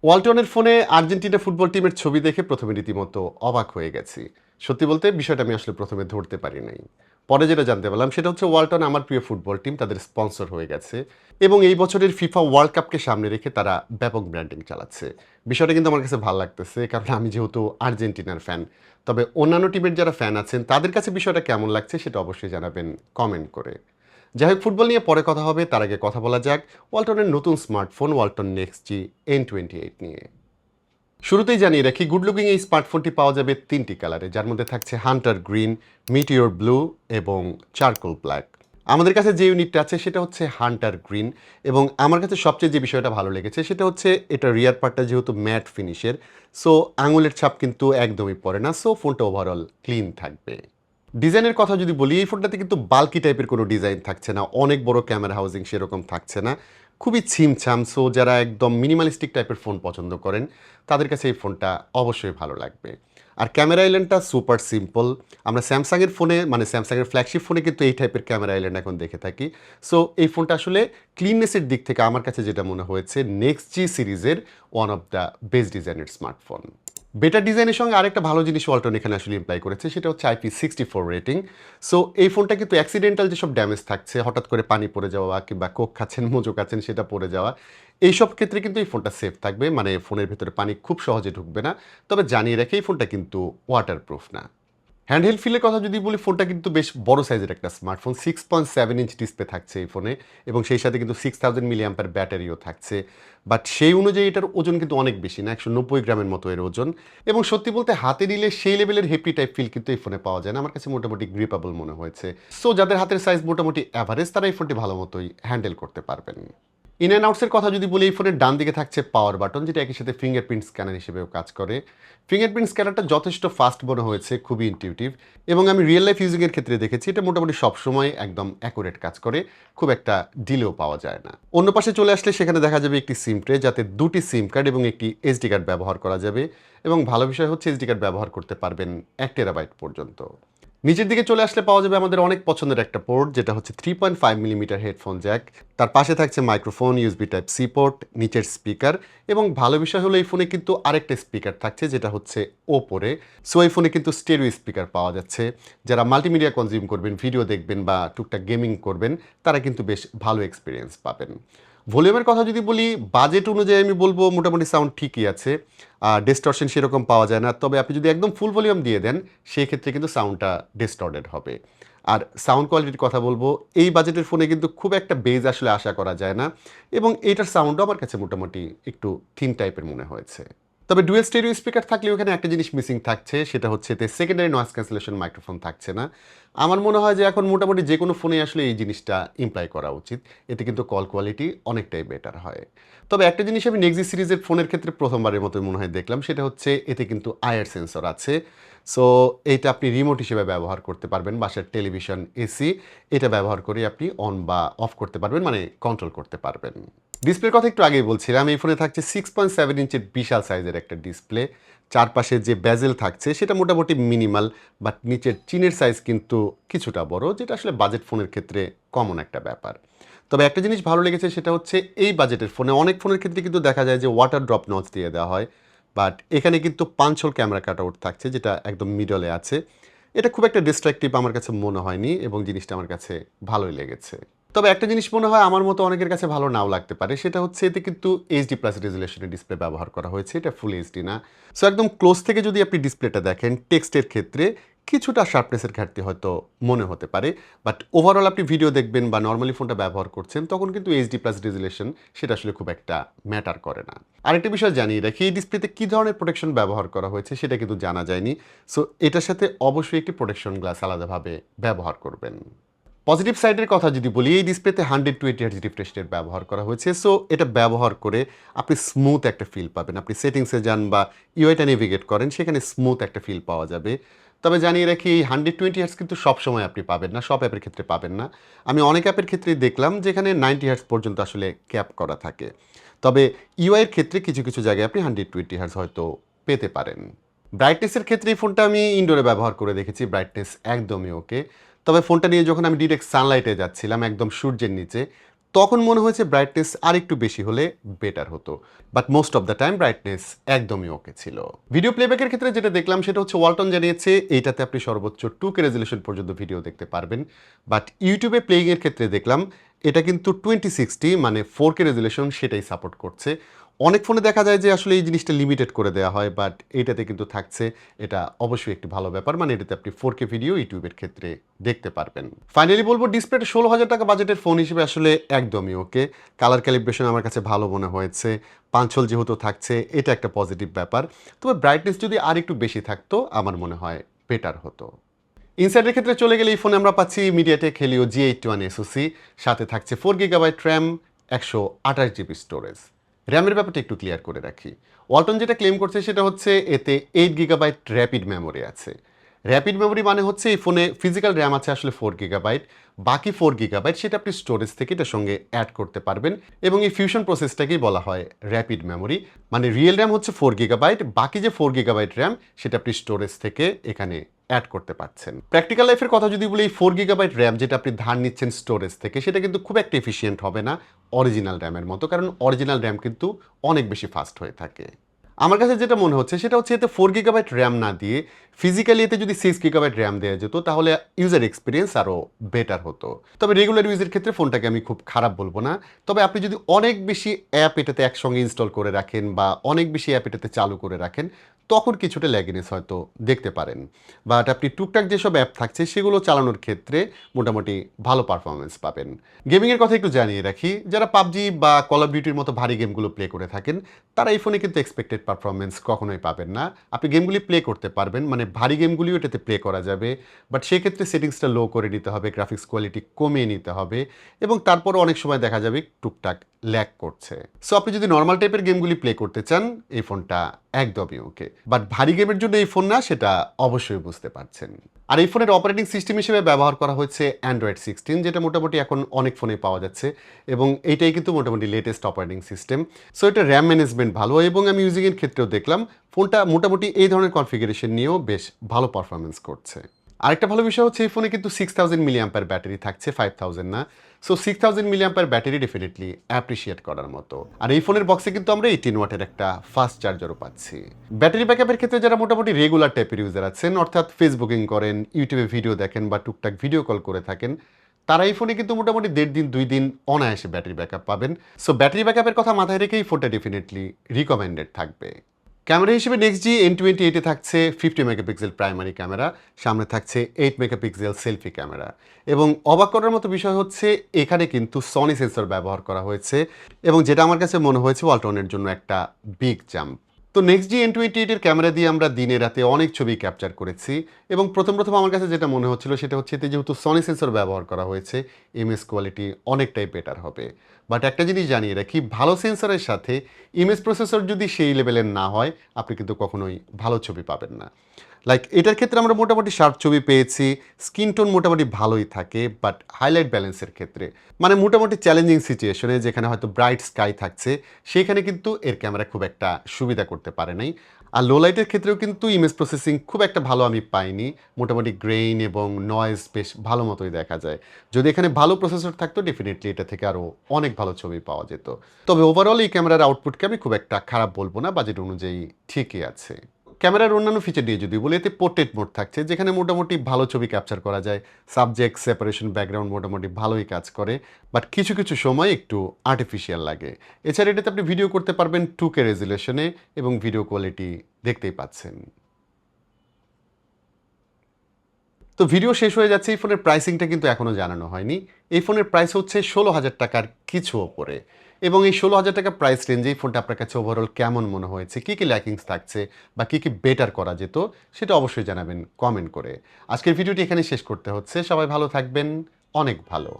ওয়ালটনের ফোনে Argentina football টিমের ছবি দেখে প্রথমে রীতিমতো অবাক হয়ে গেছি। সত্যি বলতে বিষয়টা আমি আসলে প্রথমে ধরতে পারি নাই। পরে যেটা জানতে পারলাম সেটা হচ্ছে ওয়ালটন আমার প্রিয় ফুটবল টিম, তাদের স্পন্সর হয়ে গেছে এবং এই বছরের ফিফা ওয়ার্ল্ড কাপকে সামনে রেখে তারা ব্যাপক ব্র্যান্ডিং চালাচ্ছে। বিষয়টা কিন্তু আমার কাছে ভালো লাগতেছে, কারণ আমি যেহেতু আর্জেন্টিনার ফ্যান। তবে অন্যান্য টিমের যারা ফ্যান আছেন তাদের কাছে বিষয়টা কেমন লাগছে সেটা অবশ্যই জানাবেন কমেন্ট করে। যাই হোক, ফুটবল নিয়ে পরে কথা হবে, তার আগে কথা বলা যাক ওয়ালটনের নতুন স্মার্টফোন ওয়ালটন নেক্সট জি N28 নিয়ে। শুরুতেই জানিয়ে রাখি, গুড লুকিং এই স্মার্টফোনটি পাওয়া যাবে তিনটি কালারে, যার মধ্যে থাকছে হান্টার গ্রিন, মিটিওর ব্লু এবং চারকোল ব্ল্যাক। আমাদের কাছে যে ইউনিটটা আছে সেটা হচ্ছে হান্টার গ্রিন, এবং আমার কাছে সবচেয়ে যে বিষয়টা ভালো লেগেছে সেটা হচ্ছে এটা রিয়ার পার্টটা যেহেতু ম্যাট ফিনিশের, সো আঙুলের ছাপ কিন্তু একদমই পড়ে না, সো ফোনটা ওভারঅল ক্লিন থাকবে। ডিজাইনের কথা যদি বলি, এই ফোনটাতে কিন্তু বাল্কি টাইপের কোনো ডিজাইন থাকছে না, অনেক বড় ক্যামেরা হাউজিং সেরকম থাকছে না, খুবই ছিমছাম। সো যারা একদম মিনিমালিস্টিক টাইপের ফোন পছন্দ করেন তাদের কাছে এই ফোনটা অবশ্যই ভালো লাগবে। আর ক্যামেরা আইল্যান্ডটা সুপার সিম্পল। আমরা স্যামসাংয়ের ফোনে, মানে স্যামসাংয়ের ফ্ল্যাগশিপ ফোনে কিন্তু এই টাইপের ক্যামেরা আইল্যান্ড এখন দেখে থাকি। সো এই ফোনটা আসলে ক্লিননেসের দিক থেকে আমার কাছে যেটা মনে হয়েছে নেক্সট জি সিরিজের ওয়ান অফ দ্য বেস্ট ডিজাইনের স্মার্টফোন। বেটার ডিজাইনের সঙ্গে আরেকটা ভালো জিনিস ওয়ালটন এখানে আসলে ইমপ্লাই করেছে, সেটা হচ্ছে IP64 রেটিং। সো এই ফোনটা কিন্তু অ্যাক্সিডেন্টাল যেসব ড্যামেজ থাকছে, হঠাৎ করে পানি পড়ে যাওয়া কিংবা কোক খাচ্ছেন, মোজো খাচ্ছেন, সেটা পড়ে যাওয়া, এইসব ক্ষেত্রে কিন্তু এই ফোনটা সেফ থাকবে, মানে ফোনের ভেতরে পানি খুব সহজে ঢুকবে না। তবে জানিয়ে রেখে এই ফোনটা কিন্তু ওয়াটারপ্রুফ না। হ্যান্ডহেল্ড ফিলের কথা যদি বলি, ফোনটা কিন্তু বেশ বড় সাইজের একটা স্মার্টফোন, 6.7 ইঞ্চ ডিসপ্লে থাকছে এই ফোনে, এবং সেই সাথে কিন্তু 6000 mAh ব্যাটারিও থাকছে। বাট সেই অনুযায়ী এটার ওজন কিন্তু অনেক বেশি না, 190 গ্রামের মতো এর ওজন। এবং সত্যি বলতে হাতে নিলে সেই লেভেলের হেপি টাইপ ফিল কিন্তু এই ফোনে পাওয়া যায় না, আমার কাছে মোটামুটি গ্রিপেবল মনে হয়েছে। সো যাদের হাতের সাইজ মোটামুটি অ্যাভারেজ, তারা এই ফোনটি ভালো মতোই হ্যান্ডেল করতে পারবেন। ইন অ্যান্ড আউটসের কথা যদি বলি, এই ফোনের ডান দিকে থাকছে পাওয়ার বাটন, যেটা একই সাথে ফিঙ্গারপ্রিন্ট স্ক্যানার হিসেবেও কাজ করে। ফিঙ্গারপ্রিন্ট স্ক্যানারটা যথেষ্ট ফাস্ট মনে হয়েছে, খুবই ইনটিউটিভ, এবং আমি রিয়েল লাইফ ইউজিংয়ের ক্ষেত্রে দেখেছি এটা মোটামুটি সবসময় একদম অ্যাকুরেট কাজ করে, খুব একটা ডিলেও পাওয়া যায় না। অন্য পাশে চলে আসলে সেখানে দেখা যাবে একটি সিম ট্রে, যাতে দুটি সিম কার্ড এবং একটি এসডি কার্ড ব্যবহার করা যাবে, এবং ভালো বিষয় হচ্ছে এসডি কার্ড ব্যবহার করতে পারবেন 1 টেরাবাইট পর্যন্ত। নিচের দিকে চলে আসলে পাওয়া যাবে আমাদের অনেক পছন্দের একটা পোর্ট, যেটা হচ্ছে 3.5 মিলিমিটার হেডফোন জ্যাক। তার পাশে থাকছে microphone, USB type C port, নিচের স্পিকার, এবং ভালো বিষয় হলো এই ফোনে কিন্তু আরেকটা স্পিকার থাকছে যেটা হচ্ছে ওপরে। সো এই ফোনে কিন্তু স্টেরিও স্পিকার পাওয়া যাচ্ছে। যারা মাল্টিমিডিয়া কনজিউম করবেন, ভিডিও দেখবেন বা টুকটাক গেমিং করবেন, তারা কিন্তু বেশ ভালো এক্সপিরিয়েন্স পাবেন। ভলিউমের কথা যদি বলি, বাজেট অনুযায়ী আমি বলবো মোটামুটি সাউন্ড ঠিকই আছে, ডিস্টরশন সেরকম পাওয়া যায় না। তবে আপনি যদি একদম ফুল ভলিউম দিয়ে দেন, সেই ক্ষেত্রে কিন্তু সাউন্ডটা ডিস্টর্টেড হবে। আর সাউন্ড কোয়ালিটির কথা বলবো, এই বাজেটের ফোনে কিন্তু খুব একটা বেজ আসলে আশা করা যায় না, এবং এইটার সাউন্ডও আমার কাছে মোটামুটি একটু থিন টাইপের মনে হয়েছে। তবে ডুয়েল স্টেরিও স্পিকার থাকলেও এখানে একটা জিনিস মিসিং থাকছে, সেটা হচ্ছে এতে সেকেন্ডারি নয়েজ ক্যান্সেলেশন মাইক্রোফোন থাকছে না। আমার মনে হয় যে এখন মোটামুটি যে কোনো ফোনে আসলে এই জিনিসটা ইমপ্লাই করা উচিত, এতে কিন্তু কল কোয়ালিটি অনেকটাই বেটার হয়। তবে একটা জিনিস আমি নেক্সি সিরিজের ফোনের ক্ষেত্রে প্রথমবারের মতো মনে হয় দেখলাম, সেটা হচ্ছে এতে কিন্তু আয়ার সেন্সর আছে। সো এইটা আপনি রিমোট হিসেবে ব্যবহার করতে পারবেন, বাসার টেলিভিশন, এসি, এটা ব্যবহার করে আপনি অন বা অফ করতে পারবেন, মানে কন্ট্রোল করতে পারবেন। ডিসপ্লের কথা একটু আগেই বলছিলাম, এই ফোনে থাকছে 6.7 ইঞ্চের বিশাল সাইজের একটা ডিসপ্লে। চারপাশে যে বেজেল থাকছে সেটা মোটামুটি মিনিমাল, বাট নিচের চিনের সাইজ কিন্তু কিছুটা বড়, যেটা আসলে বাজেট ফোনের ক্ষেত্রে কমন একটা ব্যাপার। তবে একটা জিনিস ভালো লেগেছে, সেটা হচ্ছে এই বাজেটের ফোনে অনেক ফোনের ক্ষেত্রে কিন্তু দেখা যায় যে ওয়াটার ড্রপ নচ দিয়ে দেওয়া হয়, বাট এখানে কিন্তু 5 হোল ক্যামেরা কাট আউট থাকছে, যেটা একদম মিডলে আছে। এটা খুব একটা ডিস্ট্রাকটিভ আমার কাছে মনে হয়নি, এবং জিনিসটা আমার কাছে ভালোই লেগেছে। তবে একটা জিনিস মনে হয় আমার মতো অনেকের কাছে ভালো নাও লাগতে পারে, সেটা হচ্ছে এতে কিন্তু এইচডি প্লাস রেজুলেশনের ডিসপ্লে ব্যবহার করা হয়েছে, এটা ফুল এইচডি না। সো একদম ক্লোজ থেকে যদি আপনি ডিসপ্লেটা দেখেন, টেক্সটের ক্ষেত্রে কিছুটা শার্পনেসের ঘাটতি হয়তো মনে হতে পারে, বাট ওভারঅল আপনি ভিডিও দেখবেন বা নর্মালি ফোনটা ব্যবহার করছেন, তখন কিন্তু এইচডি প্লাস রেজুলেশন সেটা আসলে খুব একটা ম্যাটার করে না। আরেকটা বিষয় জানিয়ে রাখি, এই ডিসপ্লেতে কী ধরনের প্রোটেকশন ব্যবহার করা হয়েছে সেটা কিন্তু জানা যায়নি। সো এটার সাথে অবশ্যই একটি প্রোটেকশন গ্লাস আলাদাভাবে ব্যবহার করবেন। পজিটিভ সাইডের কথা যদি বলি, এই ডিসপ্লেতে 120 Hz রিফ্রেশ রেট ব্যবহার করা হয়েছে। সো এটা ব্যবহার করে আপনি স্মুথ একটা ফিল পাবেন। আপনি সেটিংসে যান বা ইউআইটা নেভিগেট করেন, সেখানে স্মুথ একটা ফিল পাওয়া যাবে। তবে জানিয়ে রাখি, এই 120 Hz কিন্তু সবসময় আপনি পাবেন না, সব অ্যাপের ক্ষেত্রে পাবেন না। আমি অনেক অ্যাপের ক্ষেত্রেই দেখলাম যেখানে 90 Hz পর্যন্ত আসলে ক্যাপ করা থাকে। তবে ইউআইয়ের ক্ষেত্রে কিছু কিছু জায়গায় আপনি 120 Hz হয়তো পেতে পারেন। ব্রাইটনেসের ক্ষেত্রে এই ফোনটা আমি ইনডোরে ব্যবহার করে দেখেছি, ব্রাইটনেস একদমই ওকে। তবে ফোনটা নিয়ে যখন আমি ডিরেক্ট সানলাইটে যাচ্ছিলাম, একদম সূর্যের নিচে, তখন মনে হয়েছে ব্রাইটনেস আরেকটু বেশি হলে বেটার হতো, but most of the time brightness একদমই ওকে ছিল। ভিডিও প্লেব্যাকের ক্ষেত্রে যেটা দেখলাম সেটা হচ্ছে ওয়ালটন জানিয়েছে এইটাতে আপনি সর্বোচ্চ 2K রেজলিউশন পর্যন্ত ভিডিও দেখতে পারবেন, বাট ইউটিউবে প্লেইংয়ের ক্ষেত্রে দেখলাম এটা কিন্তু 2060 মানে 4K রেজলিউশন সেটাই সাপোর্ট করছে। অনেক ফোনে দেখা যায় যে আসলে এই জিনিসটা লিমিটেড করে দেওয়া হয়, বাট এইটাতে কিন্তু থাকছে। এটা অবশ্যই একটি ভালো ব্যাপার, মানে এটাতে আপনি 4K ভিডিও ইউটিউবের ক্ষেত্রে দেখতে পারবেন। ফাইনালি বলবো ডিসপ্লেটা 16,000 টাকা বাজেটের ফোন হিসেবে আসলে একদমই ওকে। কালার ক্যালিব্রেশন আমার কাছে ভালো মনে হয়েছে, পাঁচ হোল যেহেতু থাকছে এটা একটা পজিটিভ ব্যাপার। তবে ব্রাইটনেস যদি আর একটু বেশি থাকতো আমার মনে হয় বেটার হতো। ইনসাইডের ক্ষেত্রে চলে গেলে এই ফোনে আমরা পাচ্ছি মিডিয়াটেক হেলিও G81 SoC, সাথে থাকছে 4GB র্যাম, 128GB স্টোরেজ। র্যামের ব্যাপারটা একটু ক্লিয়ার করে রাখি। ওয়ালটন যেটা ক্লেম করছে সেটা হচ্ছে এতে 8GB র্যাপিড মেমোরি আছে। র্যাপিড মেমোরি মানে হচ্ছে এই ফোনে ফিজিক্যাল র্যাম আছে আসলে 4GB, বাকি 4GB সেটা আপনি স্টোরেজ থেকে এটার সঙ্গে অ্যাড করতে পারবেন, এবং এই ফিউশন প্রসেসটাকেই বলা হয় র্যাপিড মেমোরি। মানে রিয়েল র্যাম হচ্ছে 4GB, বাকি যে 4GB র্যাম সেটা আপনি স্টোরেজ থেকে এখানে অ্যাড করতে পারছেন। প্র্যাকটিক্যাল লাইফের কথা যদি বলি, এই 4GB র্যাম যেটা আপনি ধার নিচ্ছেন স্টোরেজ থেকে সেটা কিন্তু খুব একটা এফিসিয়েন্ট হবে না অরিজিনাল র্যামের মতো, কারণ অরিজিনাল র্যাম কিন্তু অনেক বেশি ফাস্ট হয়ে থাকে। আমার কাছে যেটা মনে হচ্ছে সেটা হচ্ছে এতে 4GB র্যাম না দিয়ে ফিজিক্যালি এতে যদি 6GB র্যাম দেওয়া যেত তাহলে ইউজার এক্সপিরিয়েন্স আরও বেটার হতো। তবে রেগুলার ইউজের ক্ষেত্রে ফোনটাকে আমি খুব খারাপ বলবো না। তবে আপনি যদি অনেক বেশি অ্যাপ এটাতে একসঙ্গে ইনস্টল করে রাখেন বা অনেক বেশি অ্যাপ এটাতে চালু করে রাখেন তখন কিছুটা ল্যাগিনেস হয়তো দেখতে পারেন, বাট আপনি টুকটাক যেসব অ্যাপ থাকছে সেগুলো চালানোর ক্ষেত্রে মোটামুটি ভালো পারফরমেন্স পাবেন। গেমিংয়ের কথা একটু জানিয়ে রাখি, যারা পাবজি বা কল অফ ডিউটির মতো ভারী গেমগুলো প্লে করে থাকেন তারা এই ফোনে কিন্তু এক্সপেক্টেড পারফরমেন্স কখনোই পাবেন না। আপনি গেমগুলি প্লে করতে পারবেন, মানে ভারী গেমগুলিও এটাতে প্লে করা যাবে, বাট সেক্ষেত্রে সেটিংসটা লো করে নিতে হবে, গ্রাফিক্স কোয়ালিটি কমিয়ে নিতে হবে, এবং তারপরও অনেক সময় দেখা যাবে টুকটাক ল্যাগ করছে। সো আপনি যদি নর্মাল টাইপের গেমগুলি প্লে করতে চান এই ফোনটা একদমই ওকে, বাট ভারী গেমের জন্য এই ফোন না সেটা অবশ্যই বুঝতে পারছেন। আর এই ফোনের অপারেটিং সিস্টেম হিসেবে ব্যবহার করা হয়েছে Android 16, যেটা মোটামুটি এখন অনেক ফোনে পাওয়া যাচ্ছে, এবং এইটাই কিন্তু মোটামুটি লেটেস্ট অপারেটিং সিস্টেম। সো এটা র্যাম ম্যানেজমেন্ট ভালো, এবং আমি ইউজিংয়ের ক্ষেত্রেও দেখলাম ফোনটা মোটামুটি এই ধরনের কনফিগারেশন নিয়েও বেশ ভালো পারফরমেন্স করছে। আরেকটা ভালো বিষয় হচ্ছে এই ফোনে কিন্তু 6000 মিলিঅ্যাম্পিয়ার ব্যাটারি থাকছে, 5000 না। So 6000 milliampere battery definitely appreciate করার মতো। আর এই ফোনের বক্সে কিন্তু আমরা 18 ওয়াটের একটা ফাস্ট চার্জারও পাচ্ছি। ব্যাটারি ব্যাকআপের ক্ষেত্রে যারা মোটামুটি রেগুলার টাইপের ইউজার আছেন, অর্থাৎ ফেসবুকিং করেন, ইউটিউবে ভিডিও দেখেন বা টুকটাক ভিডিও কল করে থাকেন, তারা এই ফোনে কিন্তু মোটামুটি 1.5 দিন 2 দিন অনায়াসে ব্যাটারি ব্যাকআপ পাবেন। সো ব্যাটারি ব্যাকআপের কথা মাথায় রেখেই ফোনটা ডেফিনেটলি রিকমেন্ডেড থাকবে। ক্যামেরা হিসেবে নেক্সট জি N28 এ থাকছে 50 মেগাপিক্সেল প্রাইমারি ক্যামেরা, সামনে থাকছে 8 মেগাপিক্সেল সেলফি ক্যামেরা, এবং অবাক করার মতো বিষয় হচ্ছে এখানে কিন্তু সনি সেন্সর ব্যবহার করা হয়েছে, এবং যেটা আমার কাছে মনে হয়েছে ওয়ালটনের জন্য একটা বিগ জাম্প। তো নেক্সট জি N28 এর ক্যামেরা দিয়ে আমরা দিনে রাতে অনেক ছবি ক্যাপচার করেছি, এবং প্রথম আমার কাছে যেটা মনে হচ্ছিল সেটা হচ্ছে এতে যেহেতু সনি সেন্সর ব্যবহার করা হয়েছে ইমেজ কোয়ালিটি অনেকটাই বেটার হবে। বাট একটা জিনিস জানিয়ে রাখি, ভালো সেন্সরের সাথে ইমেজ প্রসেসর যদি সেই লেভেলের না হয় আপনি কিন্তু কখনোই ভালো ছবি পাবেন না। লাইক এটার ক্ষেত্রে আমরা মোটামুটি শার্প ছবি পেয়েছি, স্কিন টোন মোটামুটি ভালোই থাকে, বাট হাইলাইট ব্যালেন্সের ক্ষেত্রে মানে মোটামুটি চ্যালেঞ্জিং সিচুয়েশনে যেখানে হয়তো ব্রাইট স্কাই থাকছে সেখানে কিন্তু এর ক্যামেরা খুব একটা সুবিধা করতে পারে নাই। আর লো লাইটের ক্ষেত্রেও কিন্তু ইমেজ প্রসেসিং খুব একটা ভালো আমি পাইনি, মোটামুটি গ্রেইন এবং নয়েজ বেশ ভালো মতোই দেখা যায়। যদি এখানে ভালো প্রসেসর থাকতো ডেফিনেটলি এটা থেকে আরও অনেক ভালো ছবি পাওয়া যেত। তবে ওভারঅল এই ক্যামেরার আউটপুটকে আমি খুব একটা খারাপ বলবো না, বাজেট অনুযায়ী ঠিকই আছে। ক্যামেরার অন্যান্য ফিচার দিয়ে যদি বলি, এতে পোর্ট্রেট মোড থাকছে যেখানে মোটামুটি ভালো ছবি ক্যাপচার করা যায়, সাবজেক্ট সেপারেশন ব্যাকগ্রাউন্ড মোটামুটি ভালোই কাজ করে, বাট কিছু কিছু সময় একটু আর্টিফিশিয়াল লাগে। এছাড়া এটাতে আপনি ভিডিও করতে পারবেন 2K রেজুলেশনে, এবং ভিডিও কোয়ালিটি দেখতেই পাচ্ছেন। তো ভিডিও শেষ হয়ে যাচ্ছে, এই ফোনের প্রাইসিংটা কিন্তু এখনও জানানো হয়নি। এই ফোনের প্রাইস হচ্ছে 16,000 টাকার কিছু ওপরে, এবং এই 16,000 টাকা প্রাইস রেঞ্জে এই ফোনটা আপনার কাছে ওভারঅল কেমন মনে হয়েছে, কী কী ল্যাকিংস থাকছে বা কী কী বেটার করা যেত সেটা অবশ্যই জানাবেন কমেন্ট করে। আজকের ভিডিওটি এখানে শেষ করতে হচ্ছে। সবাই ভালো থাকবেন, অনেক ভালো।